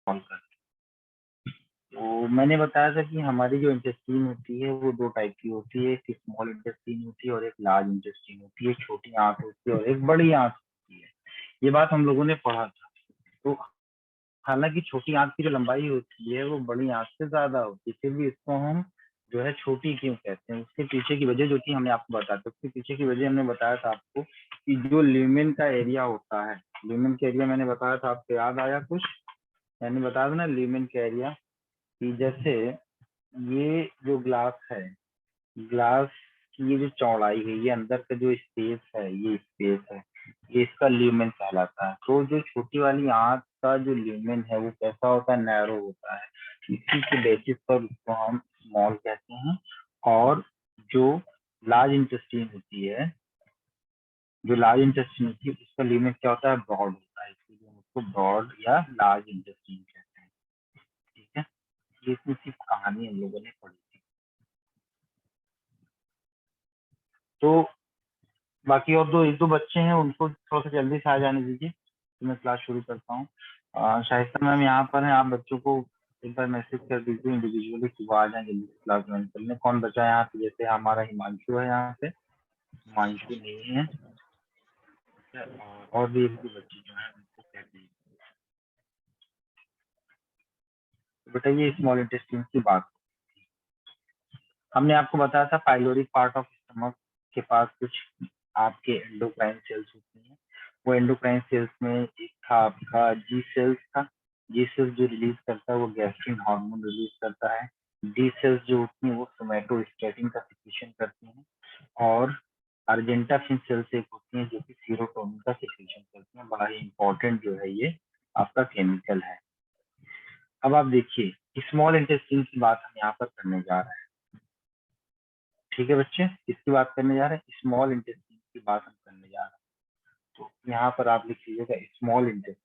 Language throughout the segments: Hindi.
कॉल कर। तो मैंने बताया था कि हमारी जो इंटेस्टाइन होती है वो दो टाइप की होती है, एक स्मॉल इंटेस्टाइन होती है और एक लार्ज इंटेस्टाइन होती है। छोटी आंत होती है और एक बड़ी आंत होती है। ये बात हम लोगों ने पढ़ा था। तो हालांकि छोटी आंत की जो लंबाई होती है वो बड़ी आंत से ज्यादा होती है, फिर भी इसको हम जो है छोटी क्यों कहते हैं, उसके पीछे की वजह जो थी हमने आपको बताया था। उसके पीछे की वजह हमने बताया था आपको कि जो ल्यूमेन का एरिया होता है, ल्यूमेन का एरिया मैंने बताया था, आपको याद आया कुछ? मैंने बताया था ना ल्यूमेन का एरिया, कि जैसे ये जो ग्लास है, ग्लास की ये जो चौड़ाई है, ये अंदर का जो स्पेस है, ये स्पेस है, ये इसका ल्यूमेन कहलाता है। तो जो छोटी वाली आंत का जो ल्यूमेन है वो कैसा होता है? नैरो होता है। इसी के बेसिस पर उसको हम स्मॉल कहते हैं। और जो लार्ज इंटेस्टाइन होती है, जो लार्ज इंटेस्टाइन होती है उसका ल्यूमेन क्या होता है? ब्रॉड होता है। इसलिए हम उसको ब्रॉड या लार्ज इंटेस्टाइन कहते हैं। ठीक है, ये इसमें सिर्फ कहानी हम लोगों ने पढ़ी थी। तो बाकी और दो एक दो बच्चे हैं, उनको थोड़ा सा जल्दी से आ जाने दीजिए, तो मैं क्लास शुरू करता हूँ। शाइस्ता मैम यहाँ पर हैं, आप बच्चों को एक बार मैसेज कर दीजिए इंडिविजुअली कि वो आ जाए जल्दी से क्लास ज्वाइन करने। कौन बचा है यहाँ पे? जैसे हमारा हिमांशु है यहाँ पे, हिमांशु नहीं है, और भी एक दो बच्चे जो है उनको कह दीजिए। तो बेटा ये स्मॉल इंटेस्टाइन की बात, हमने आपको बताया था पाइलोरिक पार्ट ऑफ स्टमक के पास कुछ आपके एंडोक्राइन सेल्स होती हैं। वो एंडोक्राइन सेल्स में एक था आपका जी सेल्स था। जी सेल्स जो रिलीज करता है वो गैस्ट्रिन हार्मोन रिलीज करता है। डी सेल्स जो होती हैं वो सोमैटोस्टैटिन का सिक्रीशन करती हैं। और अर्जेंटाफिन सेल्स एक होती हैं जो कि सीरोटोनिन का सिक्रीशन करती हैं। बड़ा ही इंपॉर्टेंट जो है ये आपका केमिकल है। अब आप देखिए स्मॉल इंटेस्टाइन की बात हम यहाँ पर करने जा रहे हैं। ठीक है बच्चे, इसकी बात करने जा रहे हैं, स्मॉल इंटेस्टाइन की बात हम करने जा रहे हैं। तो यहाँ पर आप लिख लीजिएगा स्मॉल इंटेस्टाइन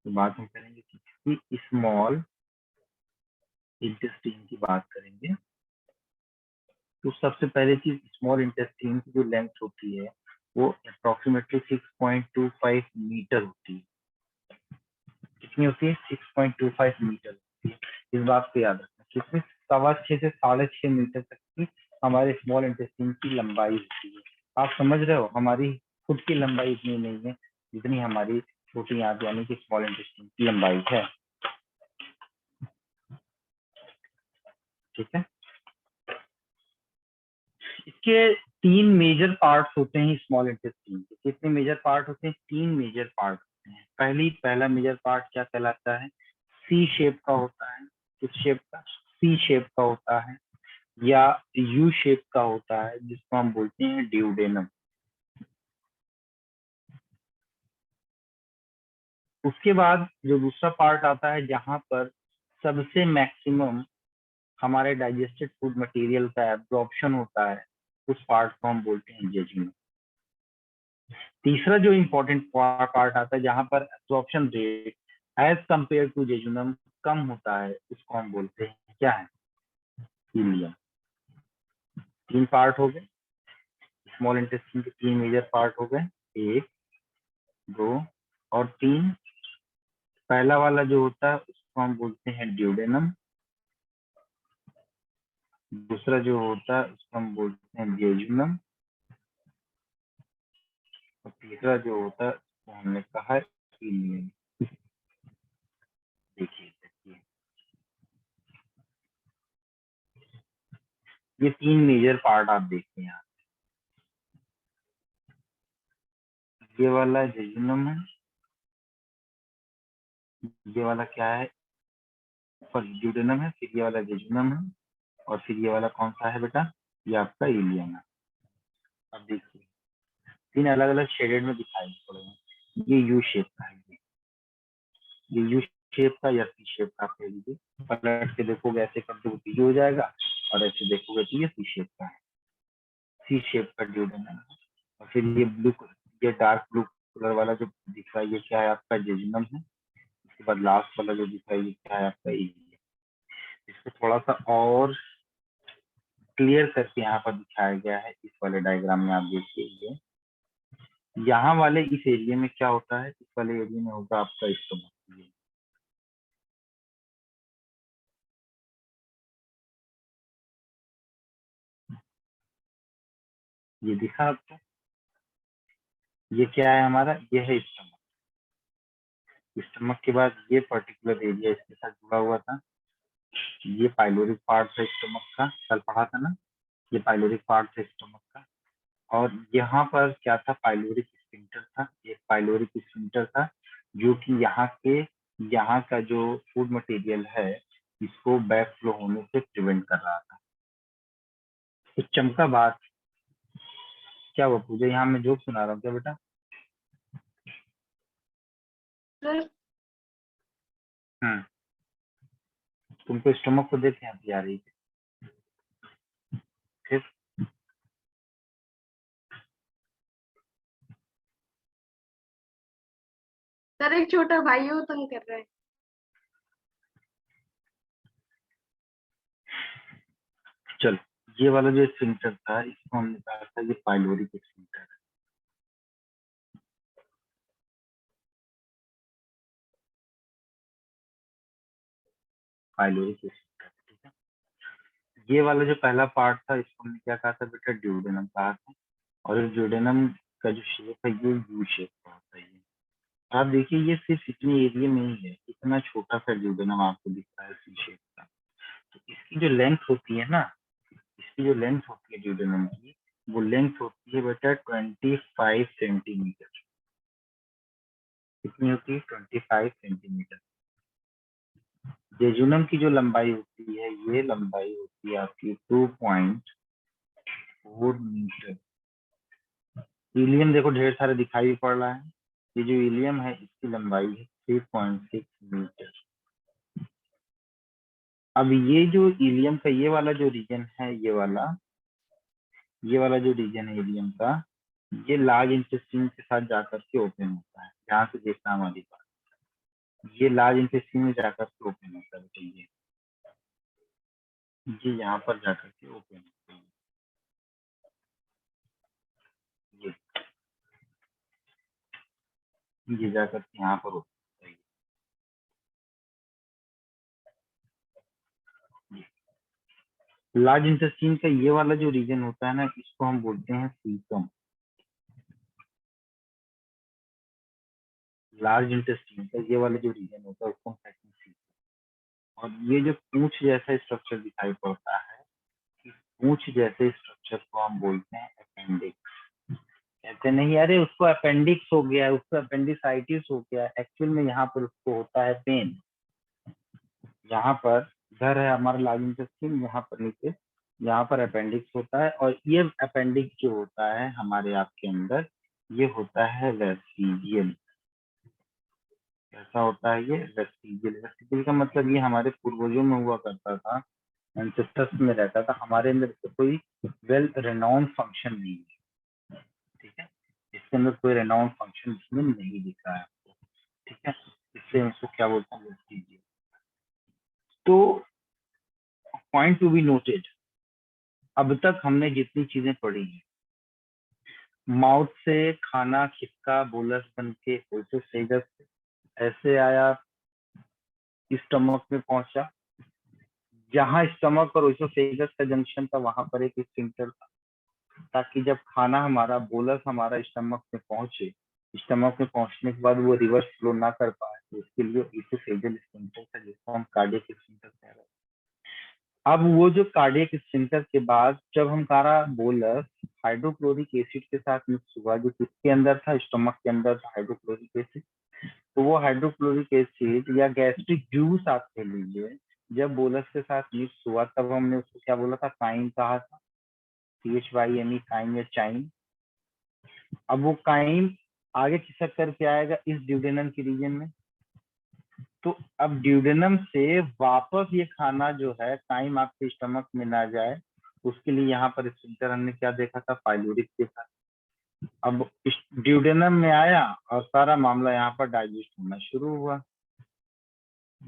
की बात हम करेंगे। कि स्मॉल इंटेस्टाइन की बात करेंगे तो सबसे पहले चीज, स्मॉल इंटेस्टाइन की जो लेंथ होती है वो अप्रोक्सीमेटली 6.25 मीटर होती है। कितनी होती है? 6.25 मीटर होती है। इस बात को याद रखना। कितनी? 6.25 से 6.5 मीटर तक की हमारे स्मॉल इंटेस्टाइन की लंबाई होती है। आप समझ रहे हो, हमारी खुद की लंबाई इतनी नहीं है जितनी हमारी छोटी आंत यानी कि स्मॉल इंटेस्टाइन की लंबाई है। ठीक है, इसके 3 मेजर पार्ट्स होते हैं स्मॉल इंटेस्टाइन के। कितने मेजर पार्ट होते हैं? 3 मेजर पार्ट होते हैं। पहला मेजर पार्ट क्या कहलाता है? सी शेप का होता है। किस शेप का? सी शेप का होता है या यू शेप का होता है, जिसको हम बोलते हैं ड्यूडेनम। उसके बाद जो दूसरा पार्ट आता है जहां पर सबसे मैक्सिमम हमारे डाइजेस्टेड फूड मटेरियल का एब्जॉर्प्शन होता है, उस पार्ट को हम बोलते हैं जेजुनम। तीसरा जो इम्पोर्टेंट पार्ट आता है जहां पर absorption rate as compared to jejunum कम होता है, उसको हम बोलते हैं क्या है? इलियम। 3 पार्ट हो गए स्मॉल इंटेस्टाइन के, 3 मेजर पार्ट हो गए, 1, 2 और 3। पहला वाला जो होता है उसको हम बोलते हैं ड्यूडेनम। दूसरा जो होता है उसको हम बोलते हैं जेजुनम। और तीसरा जो होता है उसको हमने कहा है इलियम। देखिए देखिए, ये 3 मेजर पार्ट आप देखते हैं। ये वाला जेजुनम है, ये वाला क्या है? ड्यूडेनम है, फिर ये वाला जेजुनम है, और फिर ये वाला कौन सा है बेटा? ये आपका इलियम है। अब देखिए 3 अलग अलग शेडेड में दिखाई पड़ रहे हैं। ये यू शेप का है, ये यू शेप का या सी शेप का, आप कह लीजिए। पलट के देखोगे ऐसे कर दो तो ये हो जाएगा, और ऐसे देखोगे तो ये सी शेप का है। सी शेप का ड्यूडेनम है। और फिर ये ब्लू, ये डार्क ब्लू कलर वाला जो दिख रहा है ये क्या है? आपका जेजुनम है। उसके बाद लास्ट वाला जो दिख रहा है ये क्या है? आपका इलियम। इसको थोड़ा सा और क्लियर करके यहाँ पर दिखाया गया है इस वाले डायग्राम में, आप देखिए। यहाँ वाले इस एरिया में क्या होता है, इस वाले एरिया में होगा आपका स्टमक। ये दिखा आपको, ये क्या है हमारा, ये है स्टमक। स्टमक के बाद ये पर्टिकुलर एरिया इसके साथ जुड़ा हुआ था, ये पाइलोरिक पार्ट था स्टमक का, कल पढ़ा था ना, ये पाइलोरिक पार्ट था स्टमक का। और यहाँ पर क्या था, पाइलोरिक स्फिंक्टर था, ये पाइलोरिक स्फिंक्टर था जो कि यहाँ का जो फूड मटेरियल है इसको बैक फ्लो होने से प्रिवेंट कर रहा था। तो चमका बात क्या हुआ पूजा, यहाँ मैं जोक सुना रहा हूँ क्या बेटा? सर तुमको स्टमक को देख हंसी आ रही थी, फिर सर एक छोटा भाई हो तंग कर रहा है। चल, ये वाला जो स्फिंक्टर था इसको हमने कहा था ये पाइलोरिक स्फिंक्टर है। पाइलोरिक स्फिंक्टर, ठीक है। ये वाला जो पहला पार्ट था इसको हमने क्या कहा था बेटा, ड्यूडेनम कहा था। और इस ड्यूडेनम का जो शेप है ये यू शेप का होता है। आप देखिए ये सिर्फ इतनी एरिया में ही है, इतना छोटा सा ड्यूडेनम आपको दिख रहा है सी शेप का। तो इसकी जो लेंथ होती है ना, इसकी जो लेंथ होती है ड्यूडेनम की, वो लेंथ होती है बेटा 25 सेंटीमीटर। कितनी होती है, 25 सेंटीमीटर। जेजुनम की जो लंबाई होती है, ये लंबाई होती है आपकी 2.4 मीटर। इलियम देखो ढेर सारे दिखाई भी पड़ रहा है, ये जो इलियम है इसकी लंबाई है 3.6 मीटर। अब ये जो इलियम का ये वाला जो रीजन है, ये वाला जो रीजन है इलियम का, ये लार्ज इंटेस्टाइन के साथ जाकर के ओपन होता है। यहाँ से देखना हमारी बात, ये लार्ज इंटेस्टाइन में जाकर के ओपन होता है, तो ये यहाँ पर जाकर के ओपन होता है, ये जाकर के यहाँ पर ओपन होता है। लार्ज इंटेस्टाइन का ये वाला जो रीजन होता है ना, इसको हम बोलते हैं सीकम। लार्ज इंटेस्टाइन का ये वाला जो रीजन होता है उसको हम कहते हैं सीकम। और ये जो पूंछ जैसा स्ट्रक्चर दिखाई पड़ता है, इस पूंछ जैसे स्ट्रक्चर को हम बोलते हैं अपेंडिक्स। कहते नहीं अरे उसको अपेंडिक्स हो गया, उसको अपेंडिसाइटिस हो गया, एक्चुअल में यहाँ पर उसको होता है पेन। यहाँ पर इधर है हमारा लार्ज इंटेस्टाइन, यहाँ पर नीचे, यहाँ पर अपेंडिक्स होता है। और ये अपेंडिक्स जो होता है हमारे आपके अंदर, ये होता है वेस्टिजियल। कैसा होता है ये, वेस्टिजियल। वेस्टिजियल का मतलब ये हमारे पूर्वजों में हुआ करता था, एंसेस्टर्स में रहता था, हमारे अंदर इसका कोई वेल रेनाउंड फंक्शन नहीं है, ठीक है। इसके अंदर कोई रेनाउंड फंक्शन इसमें नहीं दिख रहा है आपको, ठीक है। इससे उसको क्या बोलते हैं, वेस्टिजियल। तो पॉइंट टू बी नोटेड, अब तक हमने जितनी चीजें पढ़ी है, माउथ से खाना खिसका बोलस बन के वैसे सेगस ऐसे आया, स्टमक में पहुंचा, जहां स्टमक और ओइसोफेगस का जंक्शन था वहां पर एक स्फिंक्टर था, ताकि जब खाना हमारा बोलस हमारा स्टमक में पहुंचे, स्टमक में पहुंचने के बाद वो रिवर्स फ्लो ना कर पाए, तो इसके लिए ओइसोफेगल स्फिंक्टर था जिसको हम कार्डियक स्फिंक्टर कह रहे हैं। अब वो जो कार्डियक स्फिंक्टर के बाद जब हमारा बोलस हाइड्रोक्लोरिक एसिड के साथ मिक्स हुआ, जो किसके अंदर था, स्टमक के अंदर था हाइड्रोक्लोरिक एसिड, तो वो हाइड्रोक्लोरिक एसिड या गैस्ट्रिक जूस आप कह लीजिए, जब बोलस के साथ मिक्स हुआ तब हमने उसको क्या बोला था, काइन कहा था, CHYME, काइन या चाइन। अब वो काइन आगे खिसक करके आएगा इस ड्यूडेनम के रीजन में, तो अब ड्यूडेनम से वापस ये खाना जो है टाइम आपके स्टमक में ना जाए, उसके लिए यहाँ पर स्फिंक्टर हमने क्या देखा था, पाइलोरिक देखा। अब ड्यूडेनम में आया और सारा मामला यहाँ पर डाइजेस्ट होना शुरू हुआ।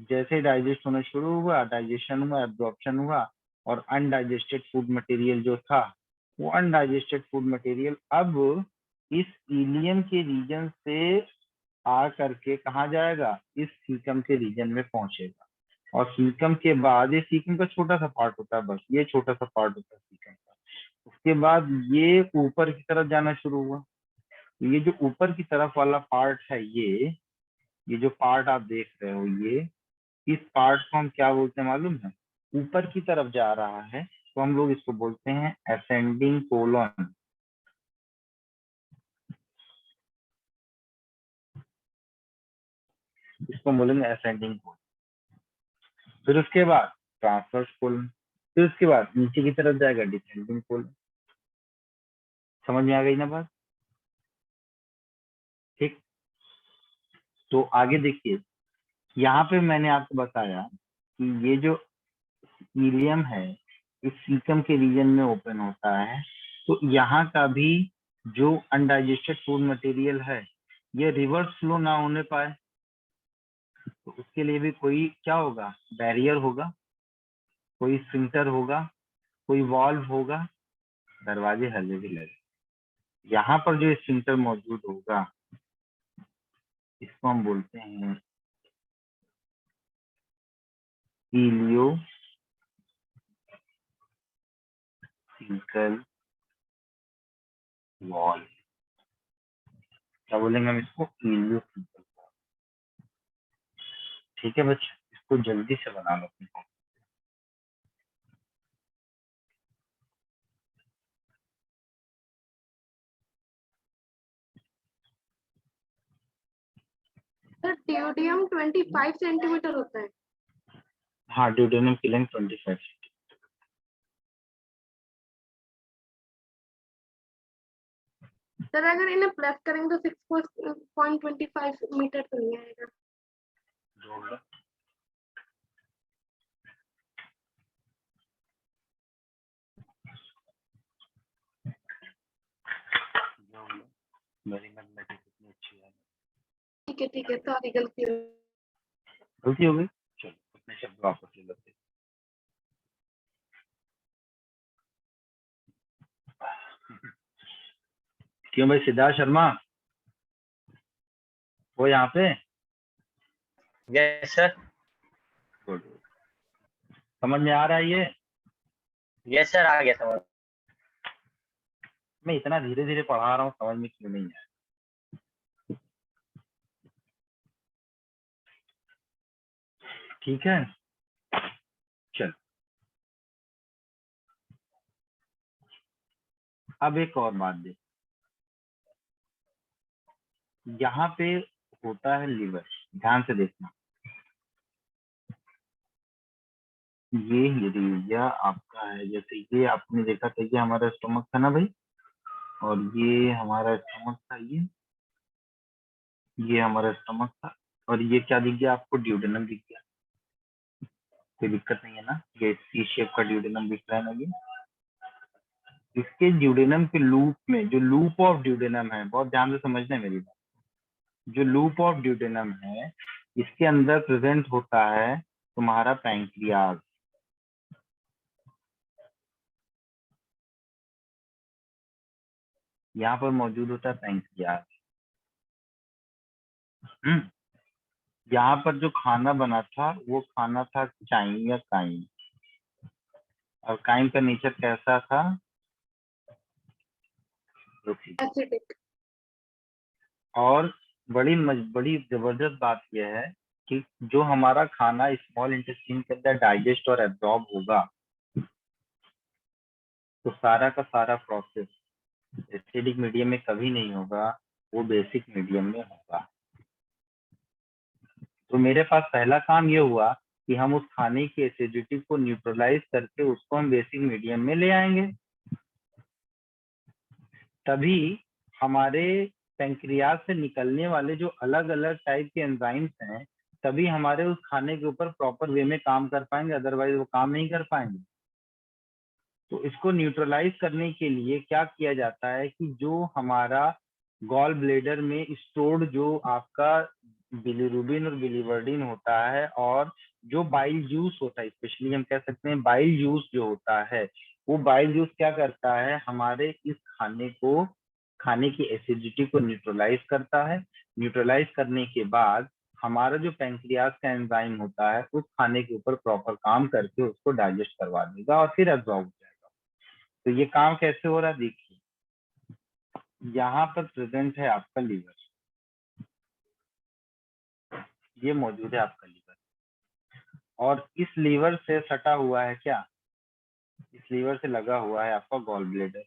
जैसे डाइजेस्ट होना शुरू हुआ, डाइजेशन हुआ, एब्जॉर्प्शन हुआ, और अनडाइजेस्टेड फूड मटेरियल जो था, वो अनडाइजेस्टेड फूड मटेरियल अब इस इलियम के रीजन से आ करके कहाँ जाएगा, इस सीकम के रीजन में पहुंचेगा। और सीकम के बाद, ये सीकम का छोटा सा पार्ट होता है, बस ये छोटा सा पार्ट होता है सीकम का। उसके बाद ये ऊपर की तरफ जाना शुरू हुआ। ये जो ऊपर की तरफ वाला पार्ट है, ये जो पार्ट आप देख रहे हो, ये इस पार्ट को हम क्या बोलते हैं मालूम है? ऊपर की तरफ जा रहा है तो हम लोग इसको बोलते हैं असेंडिंग कोलन। इसको बोलेंगे असेंडिंग कोलन। फिर उसके बाद ट्रांसवर्स कोलन। फिर उसके बाद नीचे की तरफ जाएगा डिसेंडिंग कोलन। समझ में आ गई ना बात? ठीक। तो आगे देखिए, यहाँ पे मैंने आपको बताया कि ये जो इलियम है इस सीकम के रीजन में ओपन होता है। तो यहाँ का भी जो अनडाइजेस्टेड फूड मटेरियल है, ये रिवर्स फ्लो ना होने पाए, तो उसके लिए भी कोई क्या होगा, बैरियर होगा, कोई स्फिंक्टर होगा, कोई वॉल्व होगा, दरवाजे हल्ले भी लगे। यहाँ पर जो स्फिंक्टर मौजूद होगा, इसको हम बोलते हैं इलियोसिंकल वॉल। क्या बोलेंगे हम इसको? इलियोसिंकल। ठीक है बच्चे, इसको जल्दी से बना लो अपने को। सर ड्यूडियम 25 सेंटीमीटर होता है। हाँ, ड्यूडेनम की लेंथ 25। सर अगर इन्हें प्लस करेंगे तो 6.25 मीटर तो नहीं आएगा। जोड़ लो। मेरी मैथमेटिक्स इतनी अच्छी है। ठीक है सॉरी गलती हो गलती हो गई, चलो अपने शब्द वापस ले लेते। क्यों भाई सिद्धार्थ शर्मा, वो यहाँ पे? Yes sir. गुड। समझ में आ रहा है ये? यस सर, आ गया समझ। मैं इतना धीरे धीरे पढ़ा रहा हूँ, समझ में क्यों नहीं आया? ठीक है, चल। अब एक और बात देख, यहाँ पे होता है लिवर। ध्यान से देखना, ये एरिया आपका है। जैसे ये आपने देखा था, ये हमारा स्टमक था ना भाई, और ये हमारा स्टमक था, ये हमारा स्टमक था। और ये क्या दिख गया आपको? ड्यूडेनम दिख गया। कोई दिक्कत नहीं है ना? ये सी शेप का ड्यूडेनम दिख रहा है ना? ये इसके ड्यूडेनम के लूप में, जो लूप ऑफ ड्यूडेनम है, बहुत ध्यान से समझना है मेरी बात, जो लूप ऑफ ड्यूडेनम है, इसके अंदर प्रेजेंट होता है तुम्हारा पैंक्रियाज। यहाँ पर मौजूद होता है पैंक्रियाज। यहाँ पर जो खाना बना था वो खाना था चाइन या काइन। और काइन का नेचर कैसा था? एसिडिक। और बड़ी जबरदस्त बात यह है कि जो हमारा खाना स्मॉल इंटेस्टाइन के अंदर डाइजेस्ट और एब्जॉर्ब होगा, तो सारा का सारा प्रोसेस एसिडिक मीडियम में कभी नहीं होगा, वो बेसिक मीडियम में होगा। तो मेरे पास पहला काम ये हुआ कि हम उस खाने की एसिडिटी को न्यूट्रलाइज करके उसको हम बेसिक मीडियम में ले आएंगे। तभी हमारे पैंक्रियाज से निकलने वाले जो अलग अलग टाइप के एंजाइम्स हैं, तभी हमारे उस खाने के ऊपर प्रॉपर वे में काम कर पाएंगे, अदरवाइज वो काम नहीं कर पाएंगे। तो इसको न्यूट्रलाइज करने के लिए क्या किया जाता है कि जो हमारा गॉल ब्लेडर में स्टोर्ड जो आपका बिलीरुबिन और बिलीवर्डिन होता है, और जो बाइल जूस होता है, स्पेशली हम कह सकते हैं बाइल जूस जो होता है, वो बाइल जूस क्या करता है, हमारे इस खाने की एसिडिटी को न्यूट्रलाइज करता है। न्यूट्रलाइज करने के बाद हमारा जो पैंक्रियाज का एंजाइम होता है उस खाने के ऊपर प्रॉपर काम करके उसको डाइजेस्ट करवा देगा और फिर एब्जॉर्ब हो जाएगा। तो ये काम कैसे हो रहा है देखिए, यहाँ पर प्रेजेंट है आपका लीवर, ये मौजूद है आपका लीवर, और इस लीवर से सटा हुआ है क्या, इस लीवर से लगा हुआ है आपका गॉल ब्लेडर।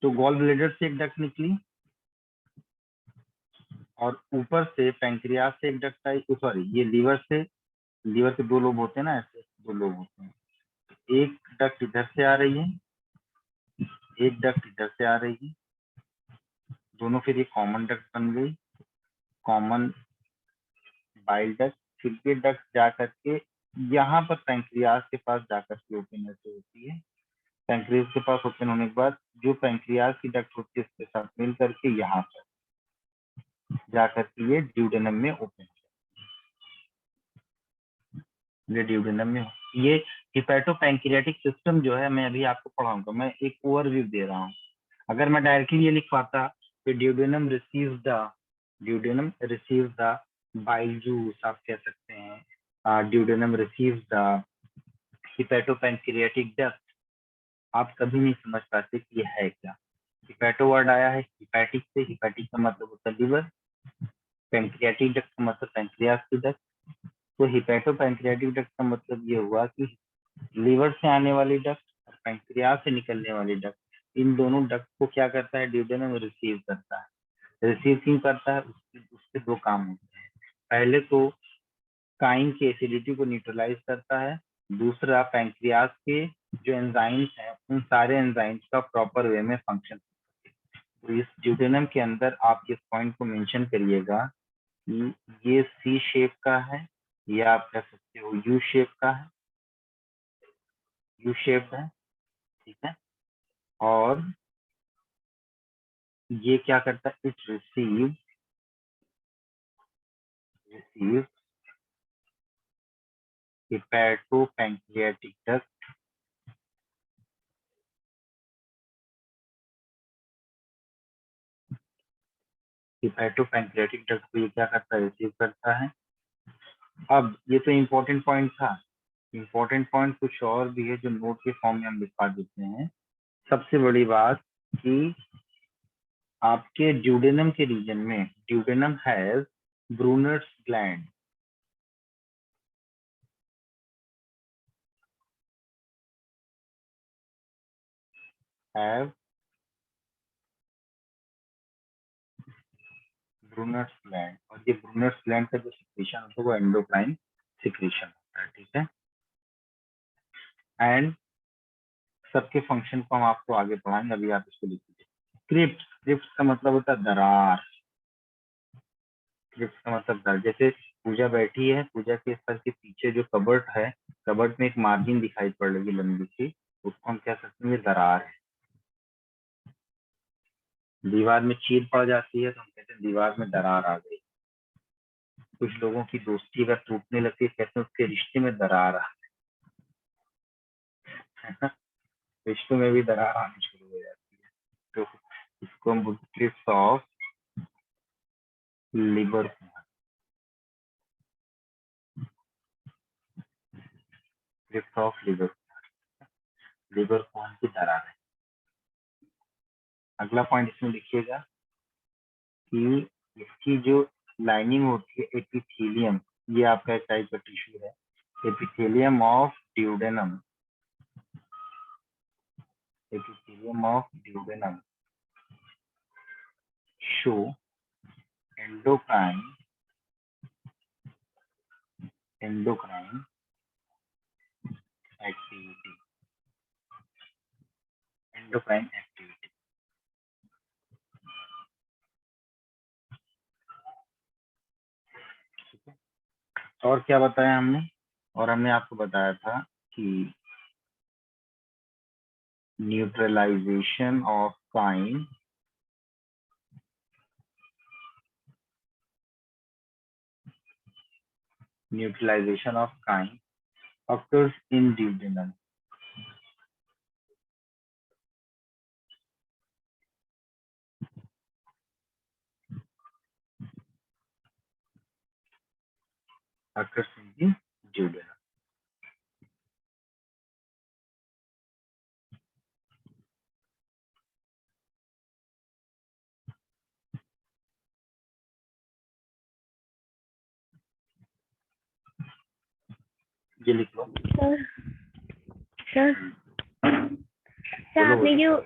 तो गॉल ब्लेडर से एक डक्ट निकली और ऊपर से पैंक्रियाज से एक डक्ट आई, सॉरी ये लीवर के दो लोब होते हैं ना, ऐसे दो लोब होते हैं, एक डक्ट इधर से आ रही है, एक डक्ट इधर से आ रही है, दोनों फिर एक कॉमन डक्ट बन गई, कॉमन बाइल डक्ट। फिर ये डक्ट जा करके यहाँ पर पैंक्रियाज के पास जाकर के ओपन ऐसे होती है। पैंक्रियाज के पास ओपन होने के बाद जो पैंक्रियाज की डक्ट होती है उसके साथ मिल करके यहाँ पर जाकर के ये ड्यूडेनम में ओपन, ये ड्यूडेनम में। ये हिपैटोपैंक्रियाटिक सिस्टम जो है मैं अभी आपको पढ़ाऊंगा, मैं एक ओवरव्यू दे रहा हूँ। अगर मैं डायरेक्टली ये लिख पाता कि duodenum receives the bile juice, आप कह सकते हैं ड्यूडेनम रिसीव्स द हिपैटोपैंक्रियाटिक डक्ट, आप कभी नहीं समझ पाते कि ये है क्या। हिपैटो वर्ड आया है हिपैटिक से, हिपैटिक का मतलब होता है लीवर, पैंक्रियाटिक डक्ट का मतलब पैंक्रियाज की डक्ट। तो हिपैटोपैंक्रियाटिक डक्ट का मतलब ये हुआ कि लीवर से आने वाली डक्ट और पैंक्रियाज से निकलने वाली डक्ट, इन दोनों डक्ट को क्या करता है ड्यूडेनम रिसीव करता है। रिसीव क्यों करता है, उसके दो काम होते हैं। पहले तो काइन की एसिडिटी को न्यूट्रलाइज करता है, दूसरा पैंक्रियाज के जो एंजाइम्स हैं उन सारे एंजाइम्स का प्रॉपर वे में फंक्शन। तो इस ड्यूडेनम के अंदर आप इस पॉइंट को मेंशन करिएगा कि ये सी शेप का है, या आप कह सकते हो यू शेप का है, यू शेप है, ठीक है। और ये क्या करता है, इट रिसीव हिपैटोपैंक्रियाटिक डक्ट, हिपैटोपैंक्रियाटिक डक्ट को ये क्या करता है, रिसीव करता है। अब ये तो इम्पोर्टेंट पॉइंट था, इम्पोर्टेंट पॉइंट कुछ और भी है जो नोट के फॉर्म में हम लिखा देते हैं। सबसे बड़ी बात कि आपके ड्यूडेनम के रीजन में, duodenum has Brunner's gland, have Brunner's gland, और ये ब्रूनर्स ग्लैंड का जो सिक्रीशन होता है वो एंडोक्राइन सिक्रीशन होता है, ठीक है। एंड सबके फंक्शन को हम आपको आगे पढ़ाएंगे, अभी आप इसको लिख लीजिए। क्रिप्स, क्रिप्स का मतलब होता है दरार, क्रिप्स का मतलब दरार। जैसे पूजा बैठी है, पूजा के सर के पीछे जो कबर्ट है, कबर्ट में एक मार्जिन दिखाई पड़ रही है लंबी सी, उसको हम कह सकते हैं ये दरार है। दीवार में चीर पड़ जाती है तो हम कहते हैं दीवार में दरार आ गई। कुछ लोगों की दोस्ती अगर टूटने लगती है कहते हैं उसके रिश्ते में दरार आ गई। रिश्तों में भी दरार आनी शुरू हो जाती है। तो इसको हम बोलते हैं crypts of liver, crypts of liver, liver कौन की दरार है। अगला पॉइंट इसमें लिखिएगा कि इसकी जो लाइनिंग होती है एपिथेलियम, ये आपका एक टाइप का टिश्यू है, epithelium of duodenum, epithelium of duodenum show endocrine, endocrine activity, endocrine activity, ठीक है। और क्या बताया हमने, और हमने आपको बताया था कि neutralization of chyme, neutralization of chyme occurs in duodenum, occurs in the duodenum. ये लिख लो। सर आपने जो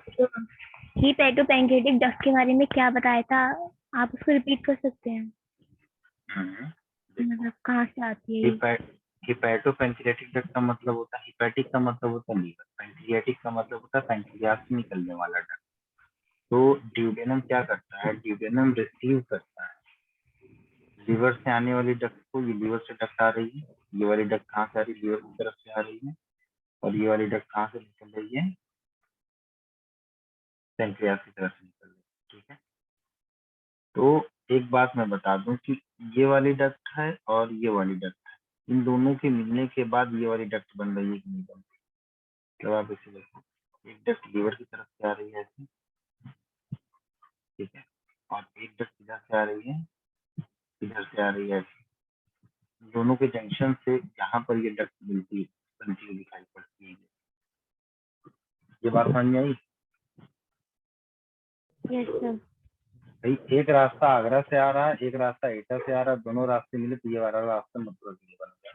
हीपेटोपैंक्रियाटिक डक्ट के बारे में क्या बताया था, आप उसको रिपीट कर सकते हैं? मतलब कहाँ से आती है? हिपैटोपैंक्रियाटिक डक्ट का मतलब होता है, हिपैटिक का मतलब होता है लीवर, पैंक्रियाटिक का मतलब होता है पैंक्रियास से निकलने वाला डक्ट। तो ड्यूडेनम क्या करता है, ड्यूडेनम रिसीव करता है लीवर से आने वाली डक्ट को। ये लीवर से डक्ट आ रही है, ये वाली डक्ट कहाँ से आ रही है, लीवर की तरफ से आ रही है, और ये वाली डक्ट कहाँ से निकल रही है, पैंक्रियास की तरफ से निकल रही है। ठीक है, तो एक बात मैं बता दूं कि ये वाली डक्ट है और ये वाली डक्ट है, इन दोनों के मिलने के बाद ये वाली डक्ट बन रही है कि नहीं बन रही। तो आप इसे देखो, एक डक्ट लीवर की तरफ से आ रही है ऐसे, ठीक है, और एक डक्ट इधर से आ रही है, इधर से आ रही है ऐसे। दोनों के जंक्शन से यहाँ पर ये डक्ट मिलती बनती हुई दिखाई पड़ती है। ये बात समझ में आई? Yes sir. भाई एक रास्ता आगरा से आ रहा है, एक रास्ता एटा से आ रहा है, दोनों रास्ते मिले तो ये वाला रास्ता मतलब ये बन गया।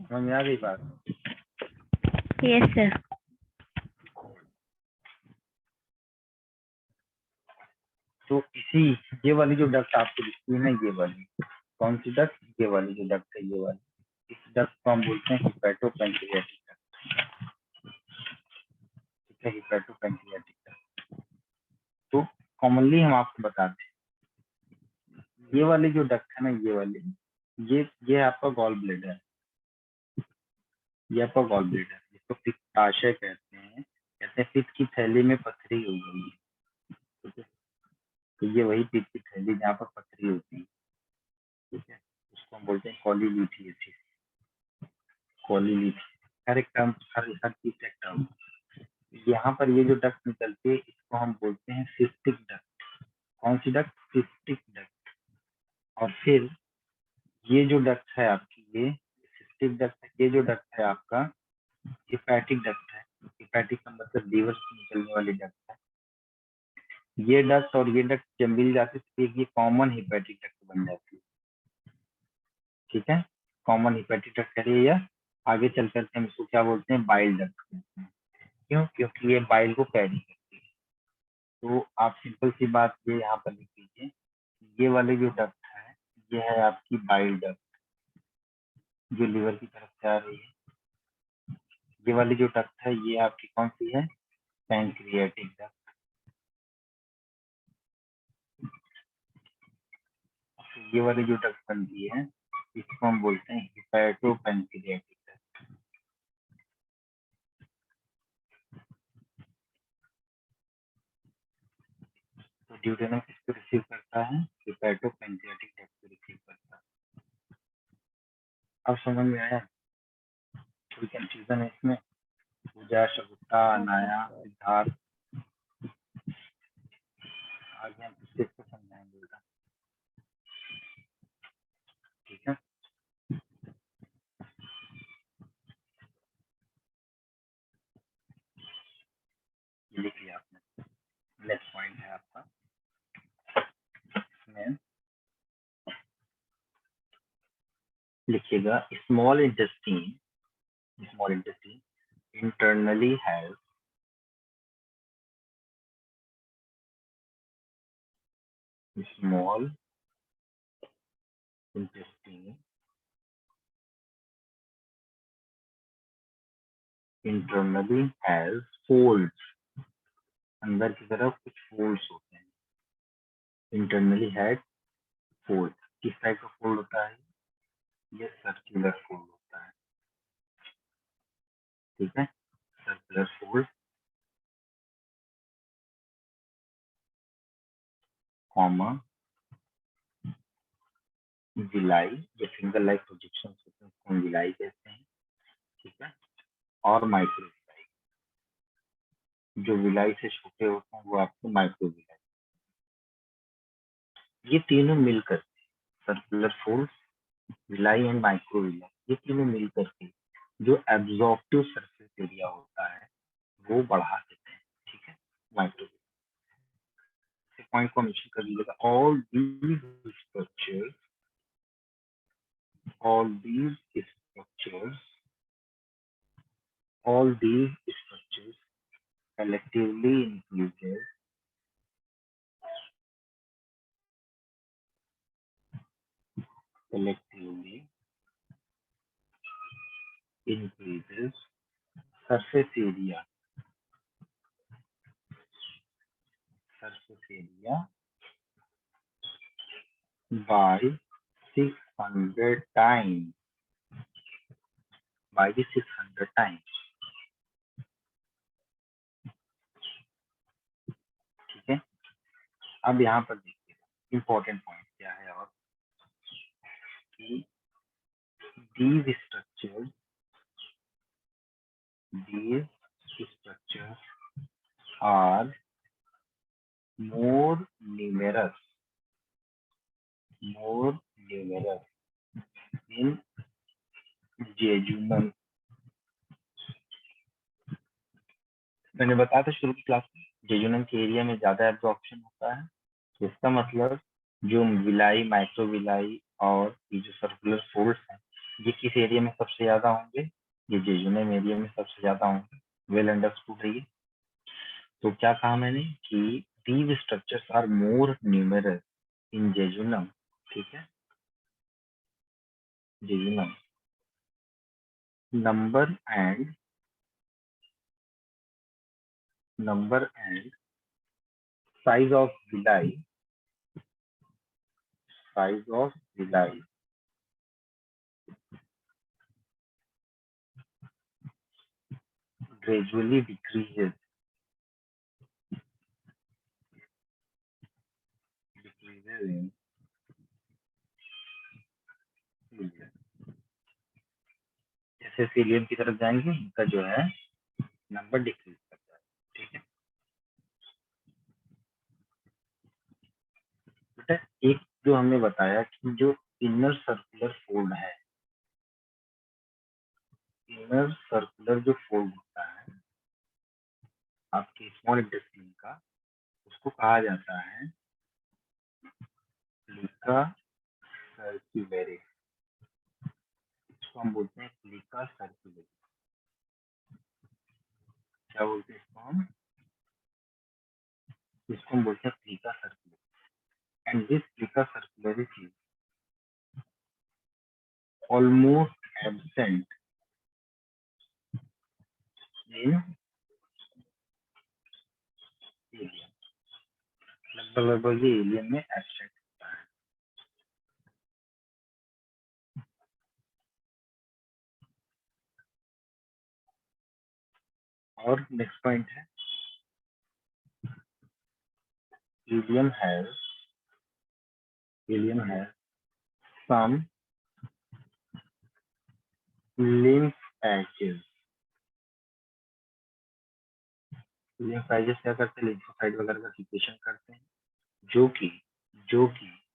समझ में आ गई बात? Yes sir. तो इसी ये वाली जो डक्ट आपको दिखती है ना, ये वाली कौन सी डक्ट, ये वाली जो डक्ट है, ये वाली, इस डक्ट को हम बोलते हैं हिपैटोपैंक्रियाटिक डक्ट। ठीक है, हिपैटोपैंक्रियाटिक डक्ट। तो कॉमनली हम आपको बताते हैं, ये वाली जो डक्ट है ना, ये वाली, ये आपका गॉल ब्लैडर, ये आपका गॉल ब्लैडर, जिसको पित्ताशय कहते हैं पित्त की थैली में पथरी हो गई है। ठीक है, तो ये वही पित्त की थैली जहाँ पर पथरी होती है। ठीक है, उसको हम बोलते हैं कॉलीलिथियासिस। कॉलीलिथियासिस, हर एक टर्म, हर चीज का एक टर्म। यहाँ पर ये जो डक्ट निकलती है, इसको हम बोलते हैं सिस्टिक डक्ट। कौन सी डक्ट? Cystic duct. और फिर ये जो डक्ट है आपकी, ये सिस्टिक डक्ट है, ये जो डक्ट है आपका हिपैटिक डक्ट है। हिपैटिक का मतलब लीवर से निकलने वाली डक्ट है। ये डक्ट और ये डक्ट जब मिल जाती है तो ये कॉमन हिपैटिक डक्ट बन जाती है। ठीक है, कॉमन हिपैटिक डक्ट करिए, या आगे चल करके हम इसको क्या बोलते हैं, बाइल डक्ट कहते हैं। क्यों? क्योंकि ये बाइल को कैरी करती है। तो आप सिंपल सी बात ये यहाँ पर लिख लीजिए, ये वाली जो डक्ट है, ये है आपकी बाइल डक्ट, जो लीवर की तरफ से आ रही है। ये वाली जो डक्ट है, ये आपकी कौन सी है, पैंक्रियाटिक डक्ट। ये वाली जो डक्ट बनती है, इसको हम बोलते हैं हिपैटोपैंक्रियाटिक डक्ट। तो ड्यूडेनम किसको रिसीव करता है, हिपैटोपैंक्रियाटिक डक्ट को रिसीव करता है। अब समझ में आया? कोई कंफ्यूजन है इसमें? पूजा, शगुफ्ता, अनाया, सिद्धार्थ, आगे हम किसको समझाएंगे बेटा? ठीक है, लिख लिया आपने। नेक्स्ट पॉइंट है आपका, इसमें लिखिएगा small intestine. Small intestine internally has small intestine internally has folds। अंदर की तरफ कुछ folds होते हैं। internally had folds, किस टाइप का फोल्ड होता है? ये सर्कुलर फोल्ड होता है। ठीक है, सर्कुलर फोल्ड, कॉमा विलाई, जो फिंगर लाइक प्रोजेक्शन होते हैं उसको विलाई कहते हैं। ठीक है, और माइक्रो विलाई, जो विलाई से छोटे होते हैं वो आपको माइक्रो विलाई। ये तीनों मिलकर circular fold, villi and microvilli, ये तीनों मिल करके जो एब्जॉर्प्टिव सरफेस एरिया होता है वो बढ़ा देते हैं, ठीक है। माइक्रोविलाई पॉइंट को मेंशन कर लीजिएगा। All these structures collectively increases surface area by 600 times, by the 600 times, ठीक है। अब यहाँ पर देखिए इंपॉर्टेंट पॉइंट क्या है, और कि these structures are more numerous in jejunum। मैंने बताया था शुरू की क्लास में जेजुनम के एरिया में ज्यादा एब्जॉर्प्शन होता है, तो इसका मतलब जो विलाई, माइक्रोविलाई और ये जो सर्कुलर फोल्ड्स हैं ये किस एरिया में सबसे ज्यादा होंगे, ये जेजुनम एरिया में सबसे ज्यादा होंगे। वेल अंडरस्टूड है ये। तो क्या कहा मैंने कि these structures are more numerous in jejunum, ठीक है, jejunum, number and size of villi gradually decreases in cilium। जैसे सीलियम की तरफ जाएंगे इनका जो है नंबर डिक्रीज करता है, ठीक है बेटा। एक जो हमने बताया कि जो इनर सर्कुलर फोल्ड है, इनर सर्कुलर जो फोल्ड होता है आपके स्मॉल इंटेस्टाइन का, उसको कहा जाता है प्लीका सर्कुलरिस। इसको हम बोलते हैं प्लीका सर्कुलरिस। क्या बोलते हैं इसको हम बोलते हैं plica circularis. And this plica circularis is almost absent in ileum. लगभग ये एलियन में एब्सेंट होता है। और नेक्स्ट पॉइंट है helium has some lymph patches। lymph patches क्या करते हैं, lymphocyte वगैरह का सिक्रेशन करते हैं, जो कि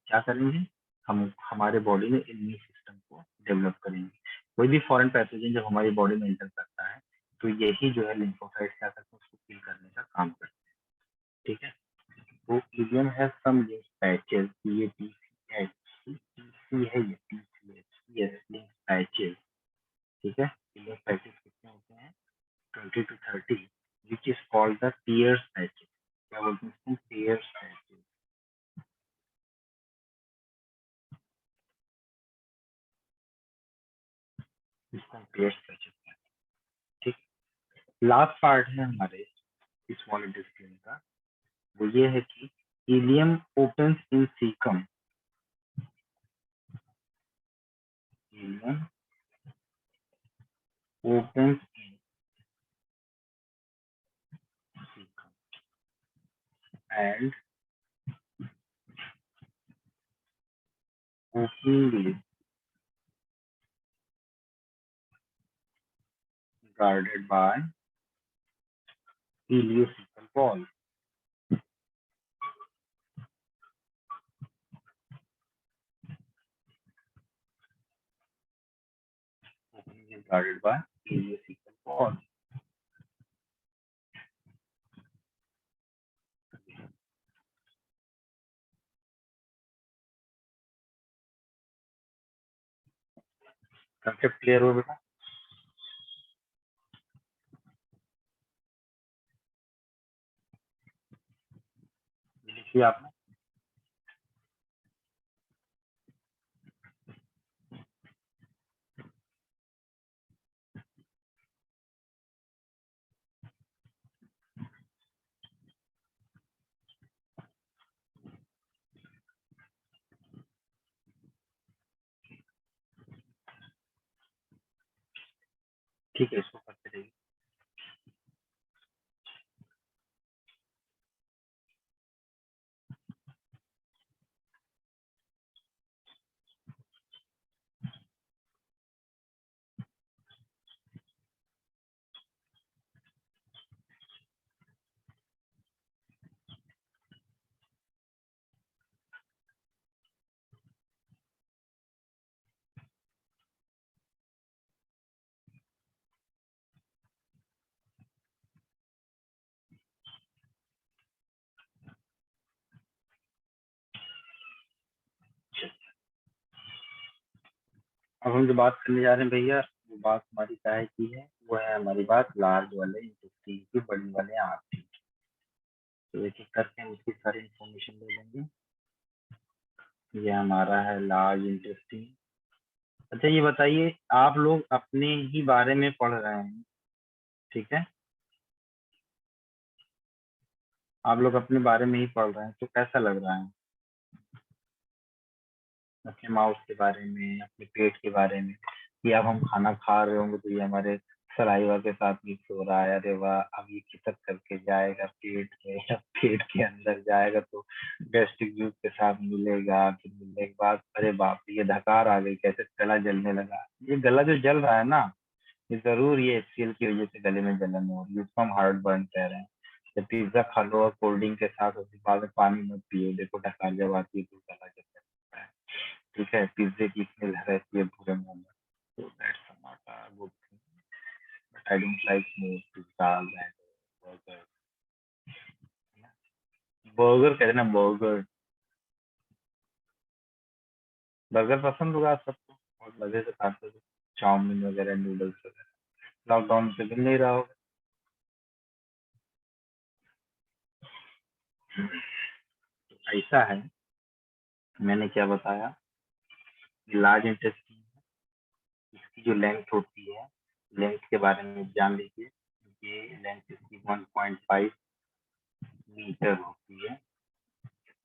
क्या करेंगे, हम हमारे बॉडी में इम्यून सिस्टम को डेवलप करेंगे। कोई भी फॉरेन पैथोजन जब हमारी बॉडी में एंटर करता है तो यही जो है लिम्फोसाइट क्या करते हैं, उसको किल करने का काम करते हैं, ठीक है। तो ileum has some lymph patches, ये टीसी है, ये लिम्फ पैचेस, ठीक है। लिम्फ पैचेस कितने होते हैं, 20 to 30, which is called the Pierce patches। क्या बोलते हैं इसको, Pierce patches। इसको Pierce patches, ठीक। लास्ट पार्ट है हमारे स्मॉल इंटेस्टाइन का, वो ये है कि इलियम ओपन्स इन सीकम। इलियम opens in cecum and opening is guarded by ileocecal wall। divided by area is equal to all. Concept clear हो बेटा? लिखिए आपने। ठीक है, इसको करते रहिए। अब हम जो बात करने जा रहे हैं भैया, वो बात हमारी क्या की है, वो है हमारी बात लार्ज वाले इंटेस्टाइन की, बड़ी वाले आंत की। तो एक एक करके हम उसकी सारी इंफॉर्मेशन ले लेंगे। ये हमारा है लार्ज इंटेस्टाइन। अच्छा ये बताइए, आप लोग अपने ही बारे में पढ़ रहे हैं, ठीक है? आप लोग अपने बारे में ही पढ़ रहे हैं, तो कैसा लग रहा है? अपने माउस के बारे में, अपने पेट के बारे में, कि अब हम खाना खा रहे होंगे तो ये हमारे सलाइवा के साथ मिक्स हो रहा है, अरे वाह, अब ये खिसक करके जाएगा पेट में, या पेट के अंदर जाएगा तो गैस्ट्रिक जूस के साथ मिलेगा, फिर मिलने के बाद अरे बाप रे, ये धकार आ गई, कैसे गला जलने लगा। ये गला जो जल रहा है ना, ये जरूर ये HCl की वजह से गले में जलन हो रही है, उसको हम हार्ट बर्न कह रहे हैं। जब पिज्जा खा लो और कोल्ड ड्रिंक के साथ उसके बाद में पानी मत पियो, देखो ढकार जब आती है तो गला जल जाता है। ठीक है, पिज्जे की स्मेल रहती है पूरे मुंह में, तो that's not a good thing, but I don't like more pizza and burger. Burger कहते हैं ना, बर्गर। बर्गर पसंद होगा आप सबको, बहुत मजे से खाते हो, चाउमीन वगैरह, नूडल्स वगैरह। लॉकडाउन पे मिल नहीं रहा होगा। तो ऐसा है, मैंने क्या बताया, लार्ज इंटेस्टाइन, इसकी जो लेंथ होती है, लेंथ के बारे में जान लीजिए। ये लेंथ इसकी 1.5 मीटर होती है,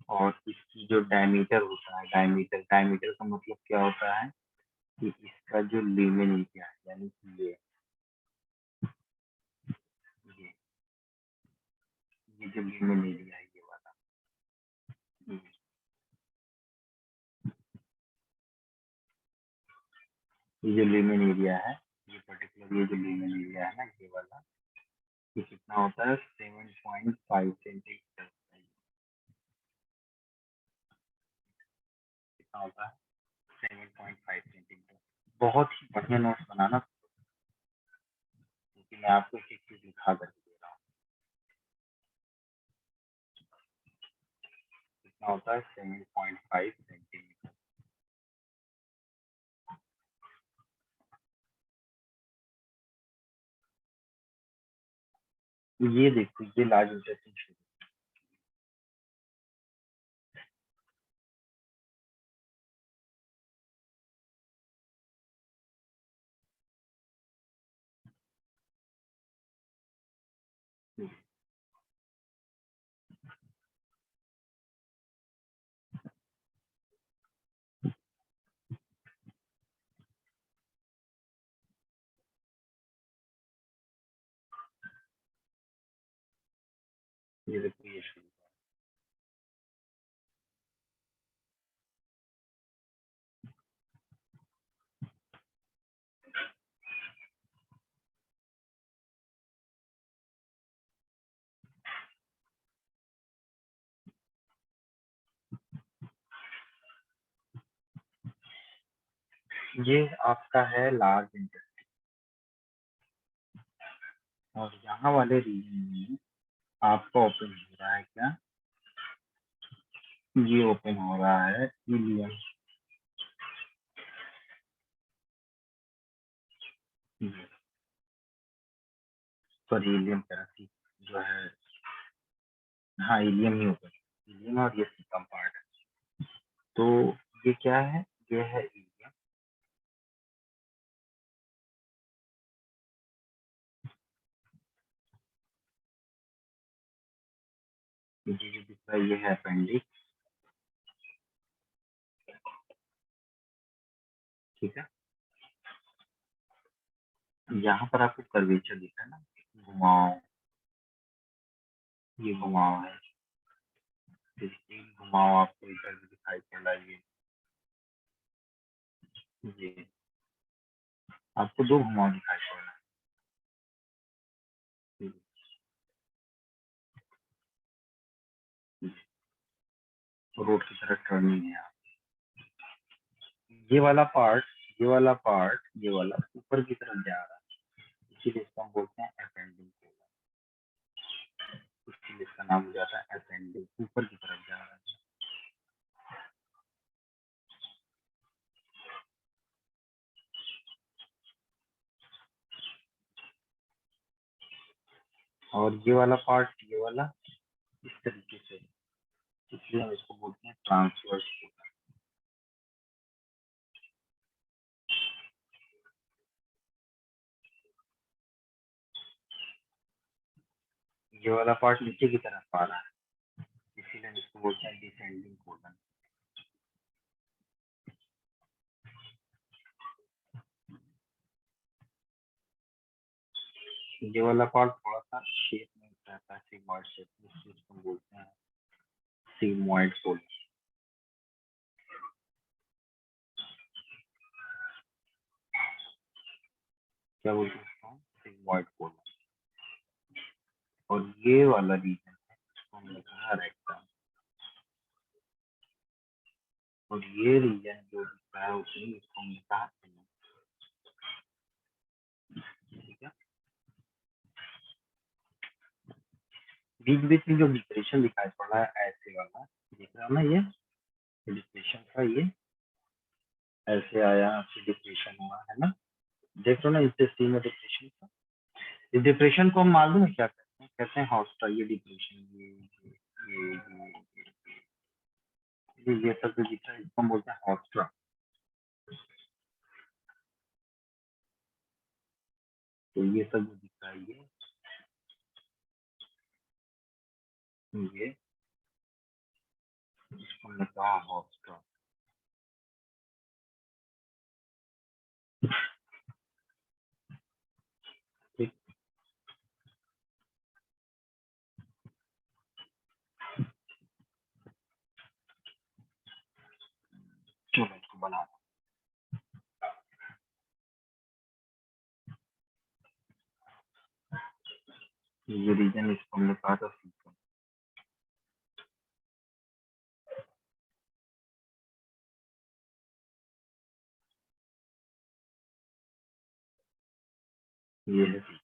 और इसकी जो डायमीटर होता है, डायमीटर डायमीटर का मतलब क्या होता है कि इसका जो ल्यूमेन एरिया है, यानी कि ये ये जो ल्यूमेन एरिया है, ये वाला, ये जो ल्यूमेन एरिया है, ये पर्टिकुलर ये जो ल्यूमेन एरिया है ना, ये वाला, ये कितना होता है, 7.5 सेंटीमीटर। कितना होता है, 7.5 सेंटीमीटर। बहुत ही बढ़िया नोट्स बनाना, क्योंकि मैं आपको एक एक चीज लिखा करके दे रहा हूँ। कितना होता है, 7.5 सेंटीमीटर। ये देखो, ये लार्ज इंटेस्टाइन शुरू, ये देखो, ये शुरू। ये आपका है लार्ज इंटेस्टाइन। और यहाँ वाले रीजन में आपका ओपन हो रहा है क्या, ये ओपन हो रहा है इलियम, सॉरी इलियम पैराथी जो है, हाँ इलियम ही ओपन, इलियम और ये सीकम पार्ट। तो ये क्या है, ये है इलियम, ये जो दिख रहा है ये है अपेंडिक्स, ठीक है। यहाँ पर आपको कर्वेचर दिख रहा है ना, घुमाव, ये घुमाव है, एक घुमाव आपको इधर भी दिखाई पड़ रहा है, ये आपको दो घुमाव दिखाई पड़ रहा है, रोड की तरफ टर्निंग है। ये वाला पार्ट, ये वाला पार्ट, ये वाला ऊपर की तरफ जा रहा है, इसीलिए इसको हम बोलते हैं असेंडिंग, इसलिए इसका नाम हो जाता है असेंडिंग, ऊपर की तरफ जा रहा है। और ये वाला पार्ट, ये वाला इस तरीके से, इसलिए हम इसको बोलते हैं ट्रांसवर्स। ये वाला पार्ट नीचे की तरफ आ रहा है, इसीलिए हम इसको बोलते हैं डिसेंडिंग कोलन। ये वाला पार्ट थोड़ा सा शेप में रहता है, सिग्मॉइड शेप, इसको हम बोलते हैं सिग्मॉइड कोलन। क्या बोलते हैं इसको, सिग्मॉइड कोलन। और ये वाला रीजन है, इसको हमने कहा रेक्टम, और ये रीजन जो दिख रहा है उसमें, इसको हमने कहा एनम, ठीक है। बीच बीच में जो डिप्रेशन दिखाई पड़ रहा है ऐसे वाला, दिख रहा है ना, ये डिप्रेशन था, ये ऐसे आया, फिर डिप्रेशन हुआ है ना, देख रहे हो ना, इंटेस्टाइन में डिप्रेशन था। इस डिप्रेशन को हम मालूम है क्या कहते हैं हॉस्टा, ये डिप्रेशन, ये सब जो दिख रहा है इसको हम बोलते हैं हॉस्टा। तो ये सब जो दिख रहा है ये इसको हमने कहा हॉस्टा, ठीक। चलो इसको बना, ये रीजन इसको हमने कहा था सीक्वेंस, ये है सीक्वेंस।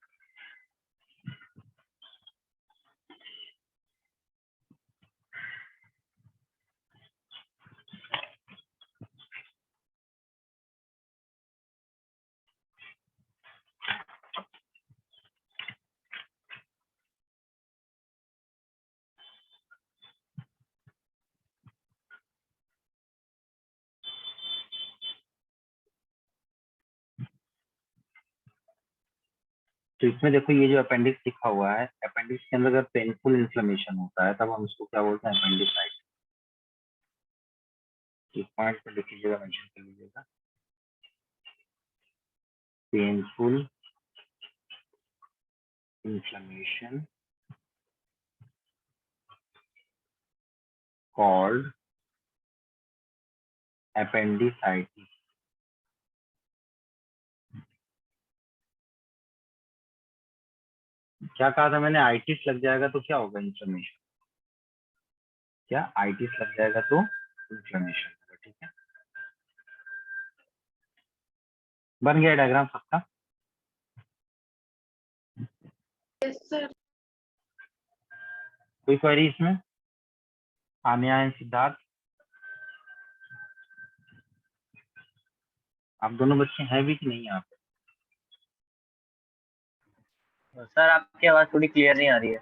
तो इसमें देखो ये जो अपेंडिक्स लिखा हुआ है, अपेंडिक्स के अंदर अगर पेनफुल इन्फ्लेमेशन होता है तब हम इसको क्या बोलते हैं, अपेंडिसाइटिस। इस पॉइंट पर लिख लीजिएगा, मेंशन कर लीजिएगा, पेनफुल इन्फ्लेमेशन कॉल्ड अपेंडिसाइटिस। क्या कहा था मैंने, आइटिस लग जाएगा तो क्या होगा, इन्फ्लेमेशन, क्या आइटिस लग जाएगा तो इन्फ्लेमेशन होगा, ठीक है। बन गया डायग्राम सबका। Yes sir. कोई क्वेरी इसमें? आन्या एंड सिद्धार्थ, आप दोनों बच्चे हैं भी कि नहीं यहाँ पे? सर आपकी आवाज थोड़ी क्लियर नहीं आ रही है।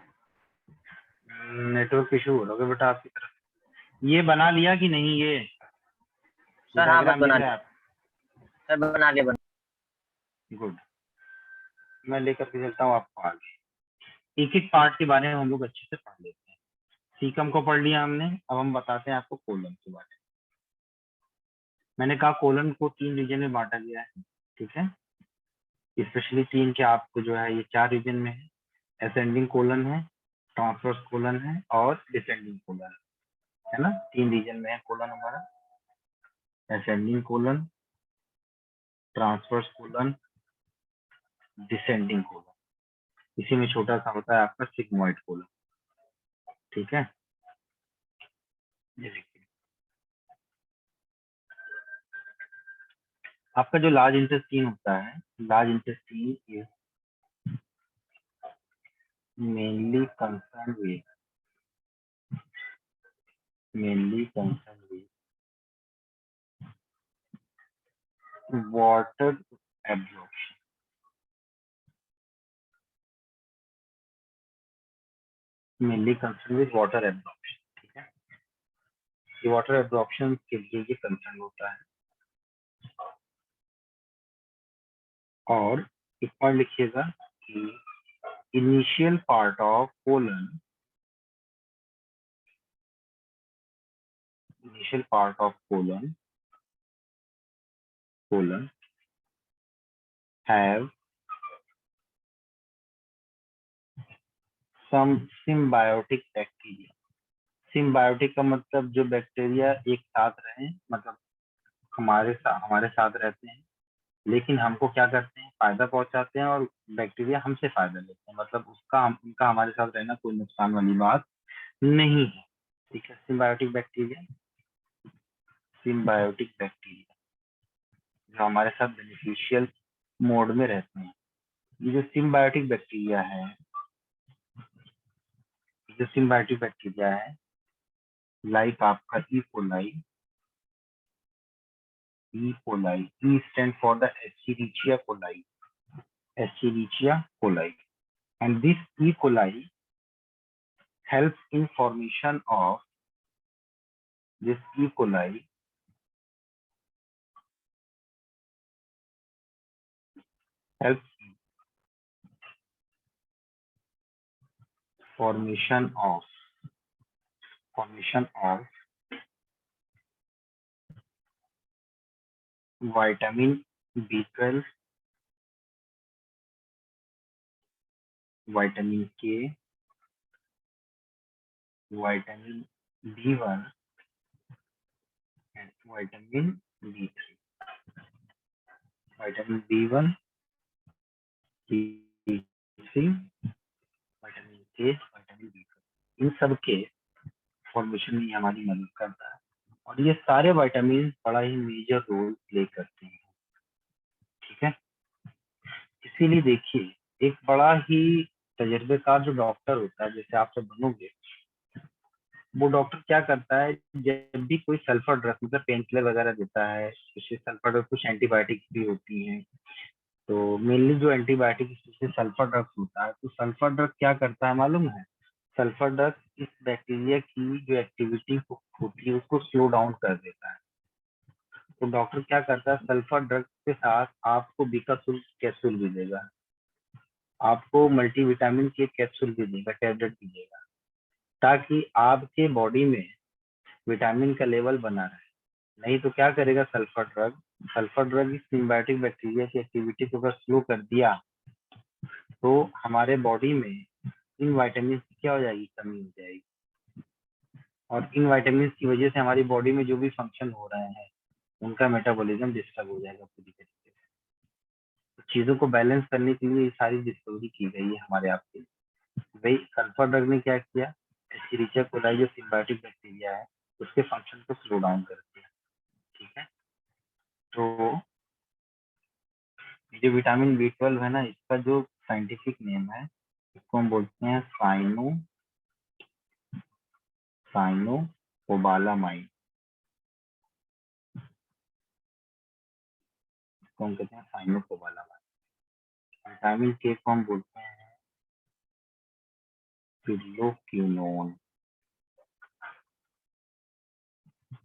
नेटवर्क इशू हो रहा है बेटा आपकी तरफ। ये बना लिया कि नहीं ये सर हाँ बस डायग्राम दिख बना रहा है लिया। आप? सर बना लिया गुड, मैं लेकर के चलता हूँ आपको आगे। एक एक पार्ट के बारे में हम लोग अच्छे से पढ़ लेते हैं। सीकम को पढ़ लिया हमने, अब हम बताते हैं आपको कोलन के बारे में। मैंने कहा कोलन को 3 रीजन में बांटा गया है, ठीक है। स्पेशली 3 के आपको जो है ये 4 रीजन में है। असेंडिंग कोलन है, ट्रांसवर्स कोलन है और डिसेंडिंग कोलन है ना। 3 रीजन में है कोलन हमारा, ascending colon, transverse colon, descending colon. इसी में छोटा सा होता है आपका सिग्मोइड कोलन, ठीक है। ये देखिए आपका जो लार्ज इंटेस्टाइन होता है, large intestine is mainly concern with water absorption, mainly concern with water absorption, ठीक है। ये वाटर एब्जॉर्प्शन के लिए ये कंसर्न होता है। और एक पॉइंट लिखिएगा कि initial part of colon, initial part of colon have some symbiotic bacteria। Symbiotic का मतलब जो बैक्टीरिया एक साथ रहे, मतलब हमारे साथ रहते हैं, लेकिन हमको क्या करते हैं, फायदा पहुंचाते हैं, और बैक्टीरिया हमसे फायदा लेते हैं। मतलब उनका हमारे साथ रहना कोई नुकसान वाली बात नहीं है, ठीक है। सिम्बायोटिक बैक्टीरिया जो हमारे साथ बेनिफिशियल मोड में रहते हैं। ये जो सिम्बायोटिक बैक्टीरिया है, लाइक आपका E stand for the Escherichia coli, and this E. coli helps in formation of formation of vitamin B12, vitamin K, vitamin B1 and vitamin B3। vitamin B1, B3, vitamin K, vitamin B2, इन सब के फॉर्मेशन में हमारी मदद करता है। और ये सारे विटामिन बड़ा ही मेजर रोल प्ले करते हैं, ठीक है। इसीलिए देखिए, एक बड़ा ही तजर्बेकार जो डॉक्टर होता है, जैसे आप सब बनोगे, वो डॉक्टर क्या करता है, जब भी कोई सल्फर ड्रग मतलब पेन किलर वगैरह देता है, जैसे सल्फर ड्रग कुछ एंटीबायोटिक्स भी होती हैं, तो मेनली जो एंटीबायोटिक जैसे सल्फर ड्रग होता है, तो सल्फर ड्रग क्या करता है मालूम है, सल्फर ड्रग इस बैक्टीरिया की जो एक्टिविटी होती है उसको स्लो डाउन कर देता है। तो डॉक्टर क्या करता है, सल्फर ड्रग के साथ आपको बीकासुल कैप्सूल भी देगा, आपको मल्टीविटामिन के कैप्सूल भी देगा, टैबलेट भी देगा, ताकि आपके बॉडी में विटामिन का लेवल बना रहे। नहीं तो क्या करेगा सल्फर ड्रग इस सिम्बायोटिक बैक्टीरिया की एक्टिविटी को अगर स्लो कर दिया तो हमारे बॉडी में इन विटामिन की क्या हो जाएगी, कमी हो जाएगी। और इन विटामिन की वजह से हमारी बॉडी में जो भी फंक्शन हो रहे हैं उनका मेटाबॉलिज्म डिस्टर्ब हो जाएगा पूरी तरीके से। तो चीजों को बैलेंस करने के लिए ये सारी डिस्कवरी की गई है हमारे आपके लिए। भाई सल्फर ड्रग ने क्या किया, एस्चेरिचिया कोलाई जो सिम्बायोटिक बैक्टीरिया है उसके फंक्शन को स्लो डाउन कर दिया, ठीक है। तो जो विटामिन B12 है ना, इसका जो साइंटिफिक नेम है इसको हम बोलते हैं साइनोकोबालामाइन। इसको हम कहते हैं साइनोकोबालामाइन। विटामिन के को हम बोलते हैं पिलोक्विनोन।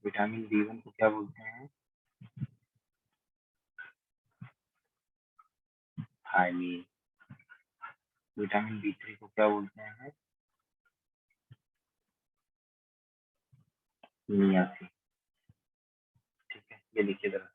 विटामिन बी1 को क्या बोलते हैं? थायमीन। विटामिन बी3 को क्या बोलते हैं? नियासिन। ठीक है, ये लिखिए जरा।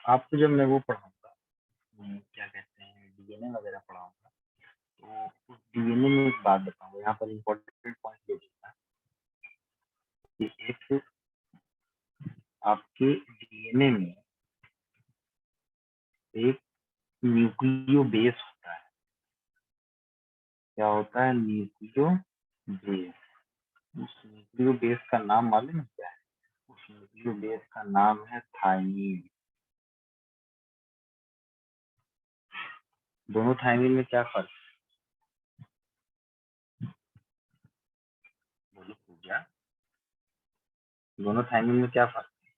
आपको जब मैं वो पढ़ाऊंगा, क्या कहते हैं, डीएनए वगैरह पढ़ाऊंगा, तो उस डीएनए में एक बात बताऊंगा। यहाँ पर इम्पोर्टेंट पॉइंट ले लीजिएगा कि एक आपके डीएनए में एक न्यूक्लियो बेस होता है। क्या होता है? Nucleo base. उस न्यूक्लियो बेस का नाम मालूम है क्या है? उस न्यूक्लियो बेस का नाम है थायमीन। दोनों थायमीन में क्या फर्क है? बोलो पूजा, दोनों थायमीन में क्या फर्क है?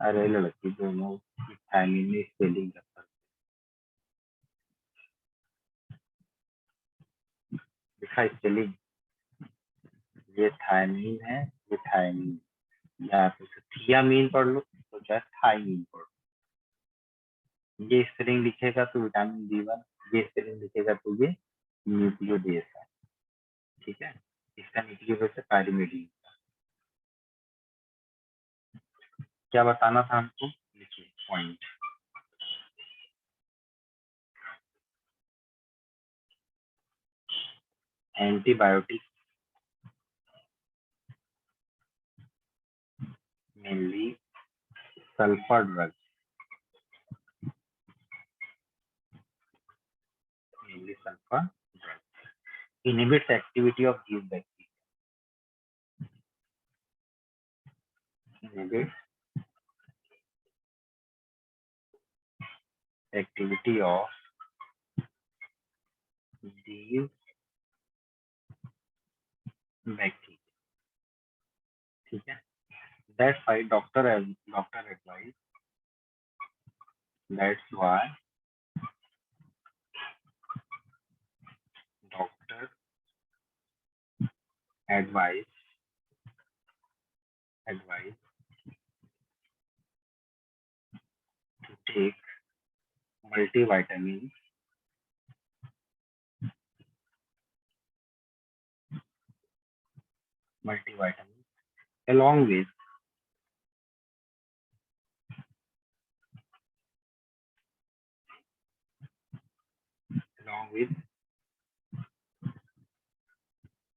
अरे लड़की, दोनों थायमीन में स्पेलिंग का फर्क दिखा। स्पेलिंग, ये थायमीन है, ये थायमीन। या तो थियामीन पढ़ लो, तो चाहे थायमीन पढ़ लो। ये स्पेलिंग लिखेगा तो विटामिन बी1, ये स्पेलिंग लिखेगा तो ये न्यूक्लियो बेस है। ठीक है, इसका न्यूक्लियो बेस है पायरिमिडीन। क्या बताना था हमको? लिखिए point. Antibiotic mainly sulphur drug, mainly sulphur drug inhibits activity of these bacteria, inhibits activity of these bacteria। ठीक है, that's why doctor advice, that's why doctor advice to take multivitamins along with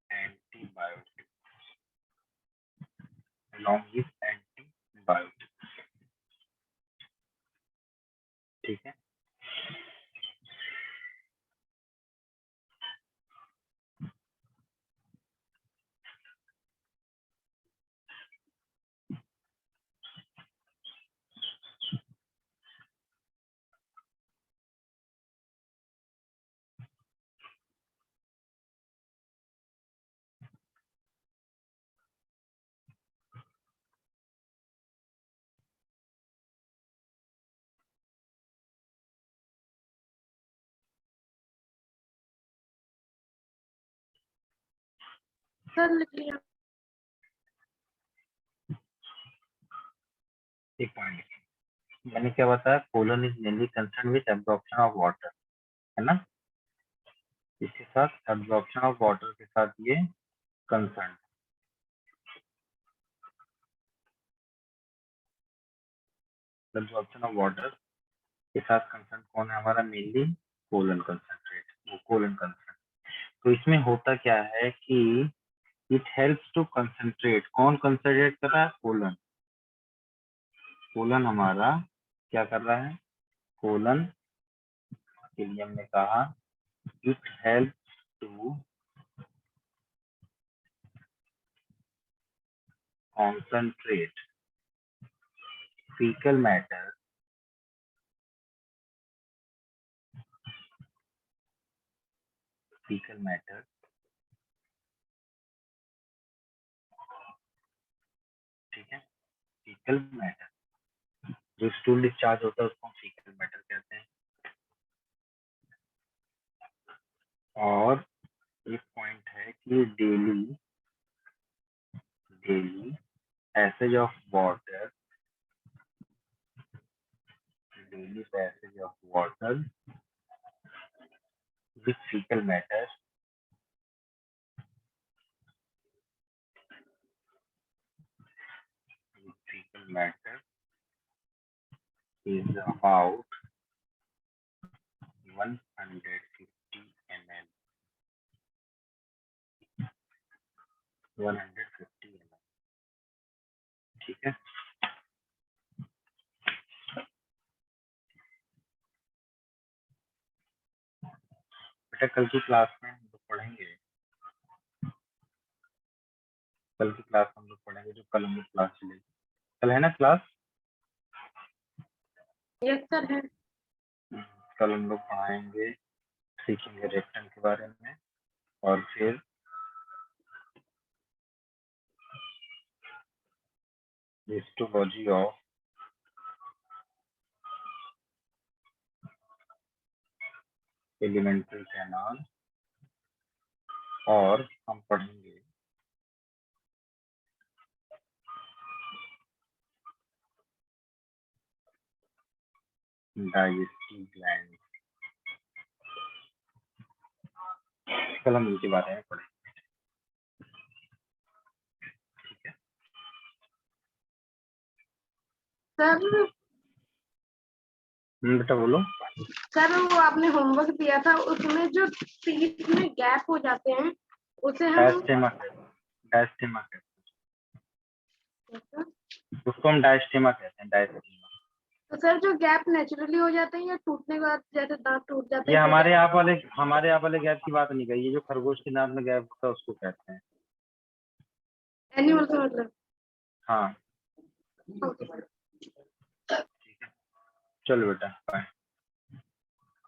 antibiotics, along with antibiotics। ठीक है, सर लिख लिया। एक पॉइंट मैंने क्या बताया, colon is mainly concern with absorption of water, है ना। इसके साथ एब्जॉर्प्शन ऑफ वाटर के साथ ये कंसर्न, एब्जॉर्प्शन ऑफ वाटर के साथ कंसर्न कौन है हमारा, मेनली कोलन कंसंट्रेट, वो कोलन कंसर्न। तो इसमें होता क्या है कि इट हेल्प्स टू कंसंट्रेट, कौन कंसंट्रेट कर रहा है, कोलन। कोलन हमारा क्या कर रहा है, कोलन के लिए हमने कहा it helps to concentrate fecal matter ठीक है, फीकल मैटर, जो स्टूल डिस्चार्ज होता है उसको फीकल मैटर कहते हैं। और एक पॉइंट है कि daily passage of water, daily passage of water with faecal matter is about 150 ml, 150 ml, ठीक है। बेटा कल की क्लास में हम लोग पढ़ेंगे, कल की क्लास हम लोग पढ़ेंगे, जो कल हम लोग क्लास चलेगी, कल है ना क्लास। यस सर है। कल हम लोग पढ़ाएंगे, सीखेंगे रेक्टम के बारे में, और फिर हिस्टोलॉजी ऑफ एलिमेंट्री कैनाल, और हम पढ़ेंगे डाइजेस्टिव ग्लैंड। कल हम इनके बारे में पढ़ेंगे, ठीक है। सर बेटा बोलो। सर वो आपने होमवर्क दिया था, उसमें जो टीथ में गैप हो जाते हैं उसे हम डायस्टेमा कहते हैं, उसको हम डायस्टेमा कहते हैं, डायस्टेमा। तो सर जो गैप नेचुरली हो जाते हैं या टूटने के बाद जैसे दांत टूट जाते ये हैं, हमारे आप वाले गैप की बात नहीं कही, ये जो खरगोश के दांत में गैप होता है उसको कहते हैं। एनिमल का मतलब। हाँ ओके सर। चलो बेटा बाय।